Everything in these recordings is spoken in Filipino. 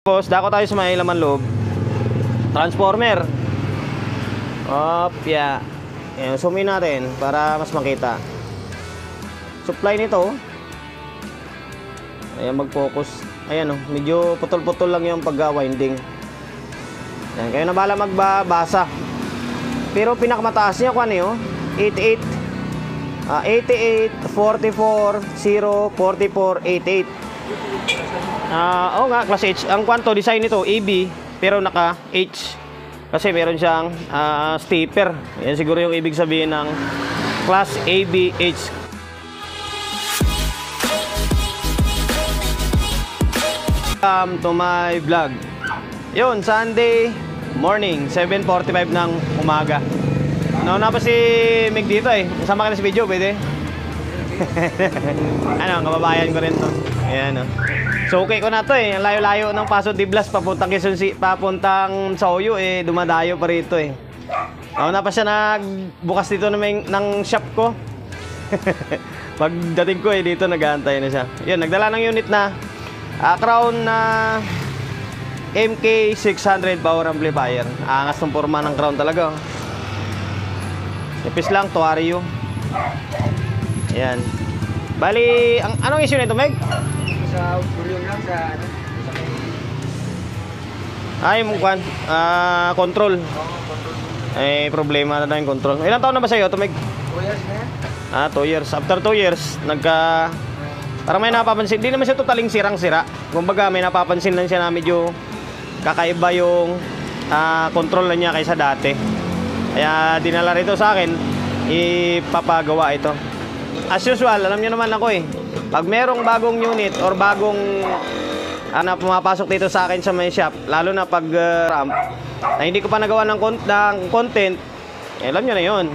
Tapos, dako tayo sa may laman loob. Transformer. Yeah. Ayan, zoom in natin para mas makita. Supply nito. Ayan, mag-focus. Ayan, medyo putol-putol lang yung pagka-winding. Ayan, kayo na bala magbabasa. Pero pinakamataas niya kung ano yun, 88, 44, 0, 44, 88. Oo nga, class H. Ang kwanto, design nito, AB, pero naka-H. Kasi meron siyang stepper. Yan siguro yung ibig sabihin ng class ABH. Welcome to my vlog. Yun, Sunday morning, 7:45 ng umaga. Nauna pa si Meg dito eh. Kasama ka na sa video, pwede? Ano, kababayan ko rin to. Ayan o. So okay ko na to eh. Ang layo-layo ng Paso de Blas papuntang Quezon City, papuntang Sauyo eh. Dumadayo pa rito eh. Nauna pa siya nagbukas dito ng shop ko. Pagdating ko eh dito, nag-aantay na siya. Yun, nagdala ng unit na Crown na MK600 power amplifier. Angas ng forma ng Crown talaga. Ipis lang, Tuario. Ayan. Bali, anong issue nito, Meg? Sa bulyong lang sa ano? Ay, mukhan. Control. Eh, problema na yung control. Ilang taon na ba sa'yo ito, Meg? 2 years na yan. 2 years. After 2 years, parang may napapansin. Hindi naman siya totaling sirang-sira. Kumbaga, may napapansin lang siya na medyo kakaiba yung control na niya kaysa dati. Kaya dinala rito sa akin, ipapagawa ito. As usual, alam niyo naman ako eh. Pag merong bagong unit or bagong pumapasok dito sa akin sa may shop, lalo na pag ramp, na hindi ko pa nagawa ng content, eh, alam niyo na yun.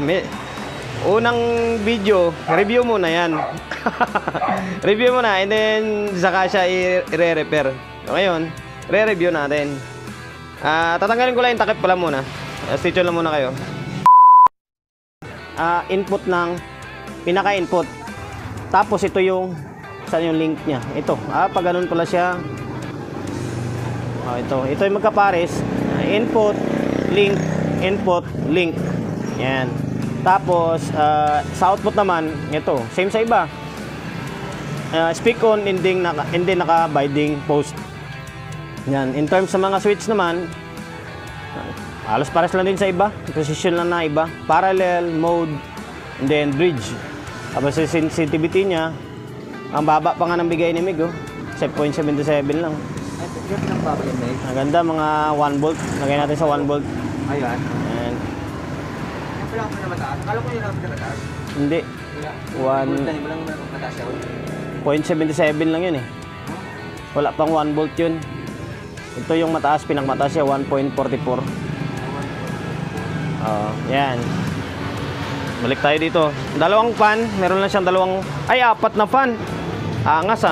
Unang video, review muna yan. Review muna and then saka siya i-re-repair. Ngayon, re-review natin. Tatanggalin ko lang yung takip pala muna. Stay tuned lang muna kayo. Input ng pinaka-input. Tapos ito yung saan yung link niya. Ito. Pag ganun pala siya. Ito yung magkapares. Input, link, input, link. Yan. Tapos sa output naman, ito, same sa iba. Speak on, hindi naka-binding post. Yan. In terms sa mga switch naman, halos pares lang din sa iba. Precision lang na iba. Parallel, mode, and then bridge. Tapos sa sensitivity niya, ang baba pa nga ng bigay ni Mig, 7.77 lang. Ay, yung pinakbaba yan, Meg. Ang ganda, mga 1 volt. Lagay natin sa 1 volt. Ayan. Ayan. Yung pala ako na mataas. Akala ko yun ang pinakataas. Hindi. 1.77 lang yun eh. Wala pang 1 volt yun. Ito yung mataas, pinakmataas siya, 1.44. Yan. Balik tayo dito. Dalawang fan, meron lang siyang apat na fan. Angas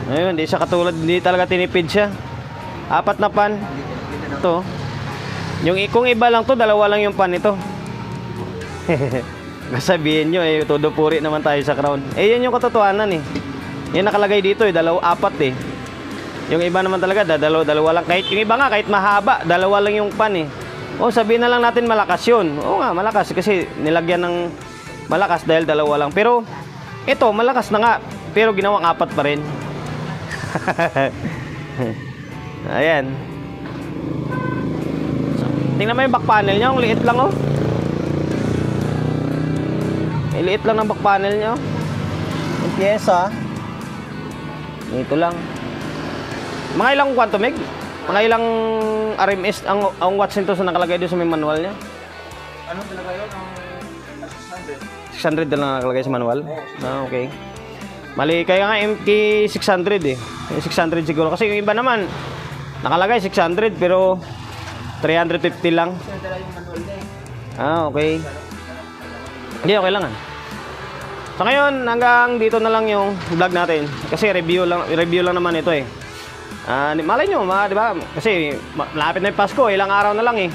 Ayun, hindi siya katulad, hindi talaga tinipid siya. 4 na fan. Ito. Kung iba lang to, 2 lang yung fan nito. Sabihin nyo todo puri naman tayo sa Crown. Yan yung katotohanan eh. Yan nakalagay dito 4 eh. Yung iba naman talaga, dalawa lang. Kahit yung iba nga, kahit mahaba, 2 lang yung fan eh. Sabihin na lang natin malakas yun. Oo nga, malakas kasi nilagyan ng malakas dahil 2 lang. Pero ito, malakas na nga. Pero ginawang 4 pa rin. Ayan. Tingnan mo yung back panel niya. Ang liit lang liit lang ng back panel niya. Yung pyesa. Ito lang. Mga ilang kwanto, Meg? Mga ilang RMS ang watts nito sa nakalagay doon sa may manual niya? Ano talaga yun? 600 na lang nakalagay sa manual? Okay. Mali, kaya nga MK600 eh. Yung 600 siguro. Kasi yung iba naman, nakalagay 600 pero 350 lang. Okay. Hindi, okay lang So ngayon, hanggang dito na lang yung vlog natin. Kasi review lang naman ito eh. Malay nyo, di ba? Kasi malapit na yung Pasko, ilang araw na lang eh.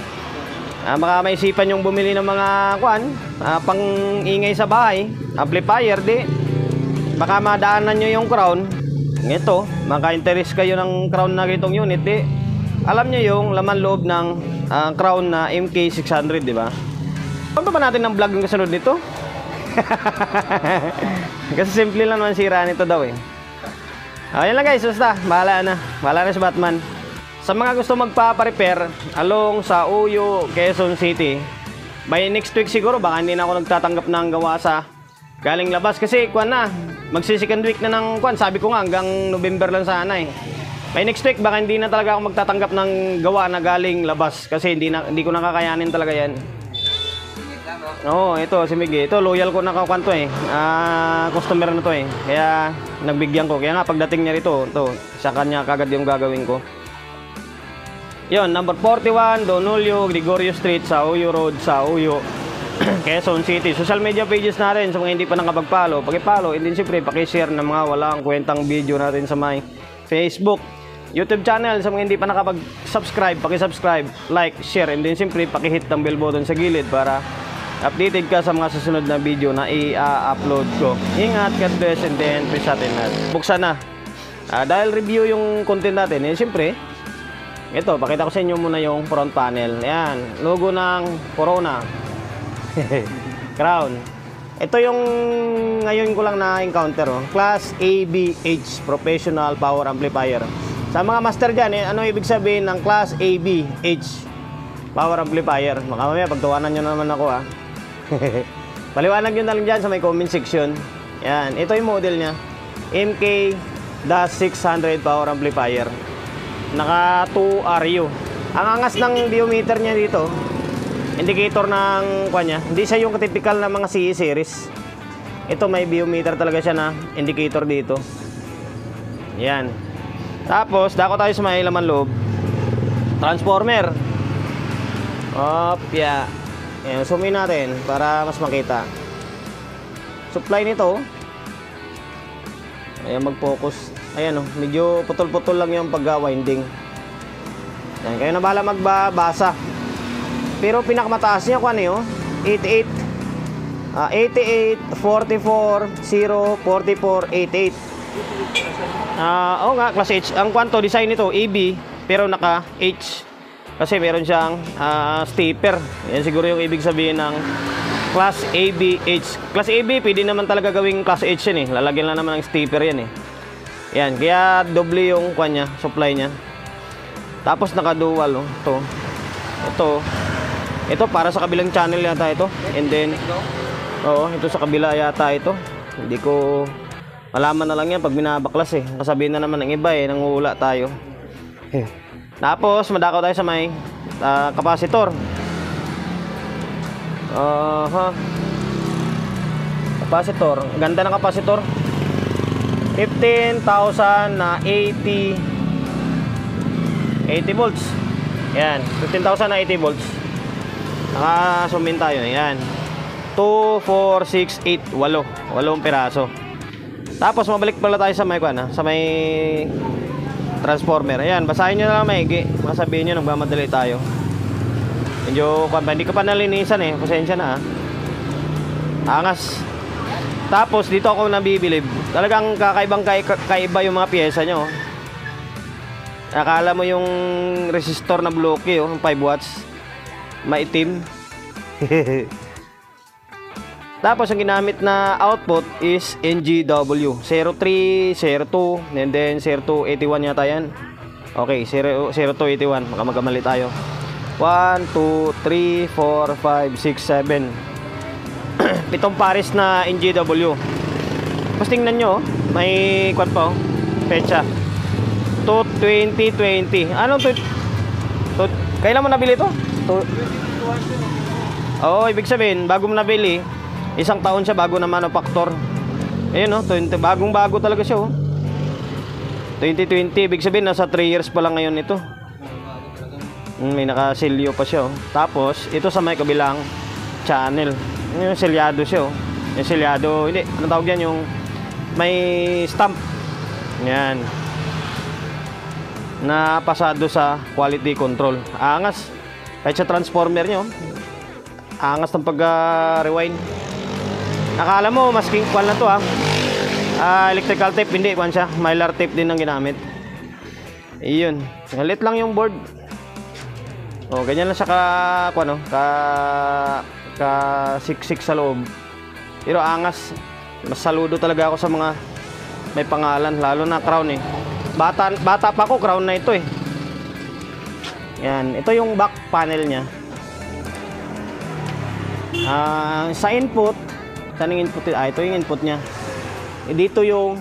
Baka maisipan yung bumili ng mga pang-ingay sa bahay, amplifier, baka madaanan nyo yung Crown. ito, maka-interest kayo ng Crown na ganitong unit, alam nyo yung laman loob ng Crown na MK600, di ba? Paano ba natin ng vlog yung kasunod nito? Kasi simple lang naman sira nito daw Ayan lang guys, basta, bahala na si Batman. Sa mga gusto magpa-repair along sa Uyo, Quezon City, by next week siguro, baka hindi na ako nagtatanggap ng gawa sa galing labas. Kasi kuwan na, magsi-second week na ng kuwan. Sabi ko nga hanggang November lang sana By next week, baka hindi na talaga ako magtatanggap ng gawa na galing labas. Kasi hindi ko nakakayanin talaga yan. Oo, ito si Miggy. Ito, loyal ko na kakuan to customer na to Kaya nagbigyan ko. Kaya nga pagdating niya rito, sa kanya kagad yung gagawin ko. Yon, number 41, Don Julio, Gregorio Street, sa Uyo Road, sa Uyo, Quezon City. Social media pages natin sa mga hindi pa nakapag-follow. Paki-follow, and then siyempre paki-share ng mga walang kwentang video natin sa my Facebook, YouTube channel. Sa mga hindi pa nakapag-subscribe, paki-subscribe, like, share, and then siyempre paki-hit ng bell button sa gilid para updated ka sa mga susunod na video na i-upload ko. Ingat, God bless, and then peace natin natin. Buksan na. Dahil review yung content natin, siyempre, ito, pakita ko sa inyo muna yung front panel. Ayan, logo ng Corona. Crown. Ito yung ngayon ko lang na-encounter. Class ABH, Professional Power Amplifier. Sa mga master dyan, ano ibig sabihin ng Class ABH Power Amplifier? Mamaya, pagtawanan nyo naman ako Paliwanag nyo na lang dyan sa may comment section. Ayan, ito yung model nya. MK-600 Power Amplifier. Naka 2RU. Ang angas ng biometer niya dito, indicator ng kanya, hindi siya yung typical na mga CE series. Ito may biometer talaga siya na indicator dito. Yan. Tapos, dako tayo sa may laman loob. Transformer. Opya. Ayan, zoom in natin para mas makita. Supply nito. Ayan, mag-focus. Ayan medyo putol-putol lang yung pagka-winding. Ayan, kayo na bahala magbabasa. Pero pinakamataas niya kung 88 44 0 44 88. Oo nga, class H. Ang kwanto design nito AB pero naka H kasi meron siyang stepper. Yan siguro yung ibig sabihin ng class ABH. Class AB pwede naman talaga gawing class H yan Lalagyan lang naman ng stepper yan Yan, kaya doble yung kanya, supply niya. Tapos naka-dual Ito para sa kabilang channel yata ito. And then ito sa kabila yata ito. Hindi ko malaman na lang yan pag binabaklas Kasabihin na naman ng iba nanguhula tayo. Tapos madakaw tayo sa may kapasitor. Kapasitor, ganda ng kapasitor. 15,000 na 80 volts. Yan, 15,000 na 80 volts. Naka-zoom tayo. Yan. 2, 4, 6, 8, 8 piraso. Tapos mabalik pala tayo sa may sa may transformer. Ayan, basahin nyo na lang maigi. Masabihin nyo, nagmamadali tayo. Medyo, hindi ko pa nalinisan pasensya na Angas. Tapos dito ako nabibilib. Talagang kaiba yung mga piyesa nyo. Akala mo yung resistor na bloke 5 watts. Maitim. Tapos ang ginamit na output is NGW 03, 02, and then 0281 yata yan. Okay, 0281. Baka magkamali tayo. 1, 2, 3, 4, 5, 6, 7 pitong pares na NGW. Tapos tingnan nyo, may kwan pa pecha to 2020. Anong kailan mo nabili to? Ibig sabihin bago mo nabili, isang taon siya bago na manufacture. Ayun 20, bagong-bago talaga siya 2020, ibig sabihin nasa 3 years pa lang ngayon ito. May nakasilyo pa siya Tapos ito sa may kabilang channel. Yung selyado siya Yung selyado, hindi, anong tawag yan? Yung may stamp. Yan. Na pasado sa quality control. Angas. Kahit sa transformer nyo, angas ng pag-rewind. Akala mo, masking kwan na to Electrical tape, hindi kuan siya. Mylar tape din ang ginamit. Iyon. Halit lang yung board. Oh, ganyan lang siya ka siksik sa loob. Pero angas. Mas saludo talaga ako sa mga may pangalan, lalo na Crown eh. Bata pa ako, Crown na ito eh. Yan, ito yung back panel niya. Sa input, ito yung input niya. Dito yung